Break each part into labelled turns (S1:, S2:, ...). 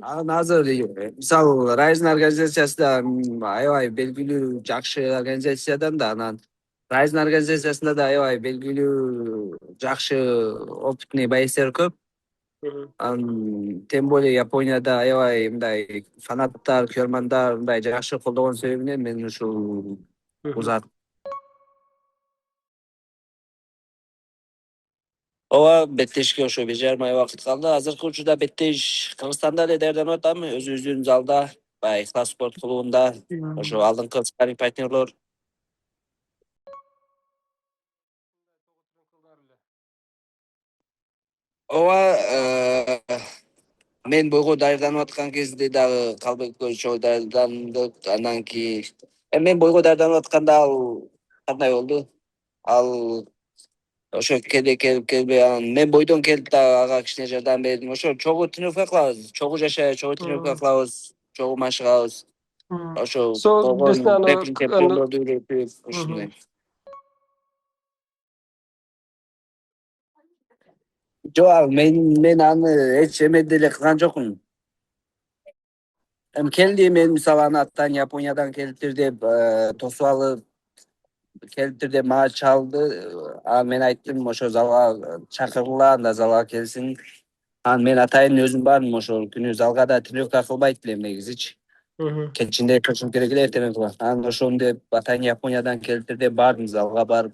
S1: Анан азыр мисалы Райзен организациясы да аябай белгилүү жакшы организациядан да анан Райзен организациясында да аябай белгилүү жакшы опытный боецтер көп.
S2: Мгм.
S1: Тем более Японияда аябай мындай фанаттар, көрөрмандар мындай жакшы колдогон себебинен мен ушул
S2: Мгм.
S1: узат. Ооба, беттешке ошо 1,5 ай убакыт калды. Азыркы учурда беттеш Кыргызстанда эле даярданып атам. Өзүбүздүн залда, баягы Класс спорт клубунда. Ошо алдыңкы спарринг партнерлор. Ооба, мен бойго даярданып аткан кезде дагы Калбек чогуу даярдандык. Андан кийин мен бойго даярданып атканда ал кандай болду? Ал ошо келип келбей анан мен бойдон келип дагы ага кичине жардам бердим. Ошо чогуу тренировка кылабыз, чогуу жашайбыз, чогуу тренировка кылабыз, чогуу машыгабыз. Ошо
S2: Сол биздин
S1: болгон рэпинг чемпиондорду үйрөтүп ушундай. Жок, мен аны эч эме деле кылган жокмун. Келди, мен мисалы аны аттан Япониядан келиптир деп тосуп алып келиптир деп мага чалды. Анан мен айттым ошо залга чакыргыла, анда залга келсин. Анан мен атайын өзүм бардым, ошол күнү залга да тренировка кылбайт элем негизичи. Кечинде чочуп керек эле эртең кылам. Анан ошону деп атайын Япониядан келиптир деп бардым залга барып.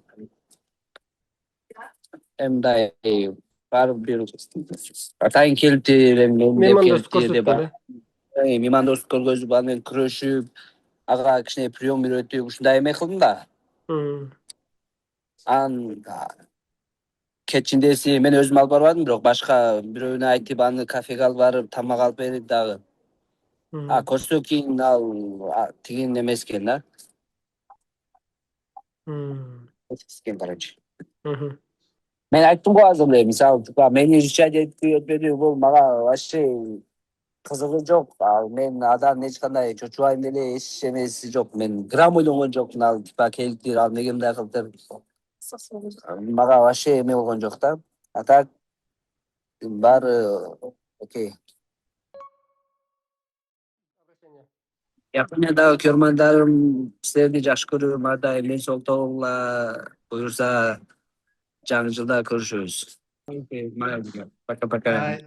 S1: Мындай барып бир атайын келиптир, мен деп
S2: меймандостук
S1: келиптир деп
S2: көрсөттү эле.
S1: меймандостук көргөзүп аны менен күрөшүп, ага кичине прием үйрөтүп ушундай эме кылдым да. Анан кечиндеси мен өзүм алып барбадым, бирок башка бирөөнө айтып аны кафеге алып барып тамак алып берип дагы. Көрсө кийин ал тигинин эмеси экен да. Короче. Мен айттым го азыр эле, мисалы, мени решать этпеди, бул мага вообще кызыгы жок. Мен адан эч кандай чочубайм деле, эч эмеси жок. Мен грамм ойлонгон жокмун, ал келиптир, ал эмне мындай кылыптыр. Мага вообще эме болгон жок да. А так баары окей. Япониядагы көрөрмандарым силерди жакшы көрөм. Ар дайым мен солтоула буюрса жаңы жылда көрүшөбүз. Пока-пока.